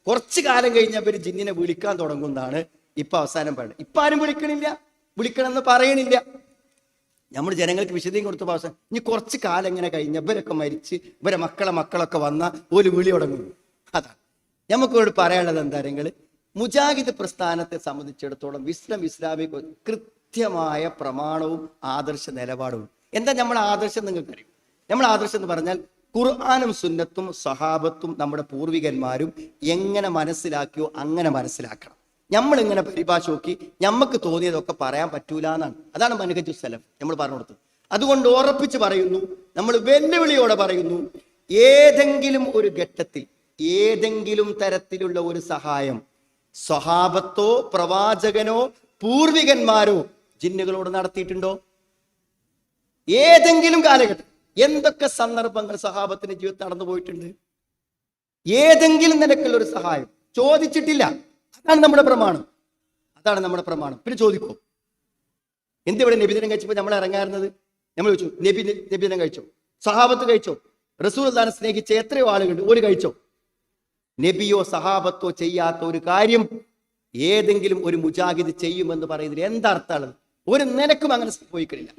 കുറച്ചു കാലം കഴിഞ്ഞവർ ജിന്നിനെ വിളിക്കാൻ തുടങ്ങുന്നതാണ് ഇപ്പൊ അവസാനം പറയുന്നത്. ഇപ്പൊ ആരും വിളിക്കണില്ല, വിളിക്കണമെന്ന് പറയണില്ല. നമ്മൾ ജനങ്ങൾക്ക് വിശദീകരണം കൊടുത്ത അവസാനം ഇനി കുറച്ച് കാലം ഇങ്ങനെ കഴിഞ്ഞ ഇവരൊക്കെ മരിച്ച് ഇവരെ മക്കളൊക്കെ വന്ന ഒരു വിളി തുടങ്ങുന്നു. അതാണ് നമുക്കോട് പറയാനുള്ളത്. എന്താ മുജാഹിദ് പ്രസ്ഥാനത്തെ സംബന്ധിച്ചിടത്തോളം ഇസ്ലാമിക കൃത്യമായ പ്രമാണവും ആദർശ നിലപാടും. എന്താ നമ്മളെ ആദർശം നിങ്ങൾക്കറിയും? നമ്മളെ ആദർശം എന്ന് പറഞ്ഞാൽ ഖുർആനും സുന്നത്തും സഹാബത്തും നമ്മുടെ പൂർവികന്മാരും എങ്ങനെ മനസ്സിലാക്കിയോ അങ്ങനെ മനസ്സിലാക്കണം. നമ്മളിങ്ങനെ പരിഭാഷ നോക്കി നമുക്ക് തോന്നിയതൊക്കെ പറയാൻ പറ്റൂല എന്നാണ്. അതാണ് മൻഹജുസ് സലഫ് നമ്മൾ പറഞ്ഞു കൊടുത്തത്. അതുകൊണ്ട് ഉറപ്പിച്ച് പറയുന്നു, നമ്മൾ വെല്ലുവിളിയോടെ പറയുന്നു, ഏതെങ്കിലും ഒരു ഘട്ടത്തിൽ ഏതെങ്കിലും തരത്തിലുള്ള ഒരു സഹായം സ്വഹാബത്തോ പ്രവാചകനോ പൂർവികന്മാരോ ജിന്നുകളോട് നടത്തിയിട്ടുണ്ടോ? ഏതെങ്കിലും കാലഘട്ടം എന്തൊക്കെ സന്ദർഭങ്ങൾ സഹാബത്തിന്റെ ജീവിതത്തിൽ നടന്നു പോയിട്ടുണ്ട്? ഏതെങ്കിലും നിലക്കുള്ള ഒരു സഹായം ചോദിച്ചിട്ടില്ല. അതാണ് നമ്മുടെ പ്രമാണം, അതാണ് നമ്മുടെ പ്രമാണം. പിന്നെ ചോദിക്കോ എന്തിവിടെ നബിദിനം കഴിച്ചപ്പോ നമ്മൾ ഇറങ്ങാറുന്നത്? നമ്മൾ ചോദിച്ചു, നബിദിനം കഴിച്ചോ? സഹാബത്ത് കഴിച്ചോ? റസൂൽ അല്ലാഹനെ സ്നേഹിച്ച എത്രയോ ആളുകളുണ്ട്, ഒരു കഴിച്ചോ? നബിയോ സഹാബത്തോ ചെയ്യാത്ത ഒരു കാര്യം ഏതെങ്കിലും ഒരു മുജാഹിദ് ചെയ്യുമെന്ന് പറയുന്നതിൽ എന്താ അർത്ഥമാണ്? ഒരു നിലക്കും അങ്ങനെ സംഭവിക്കണില്ല.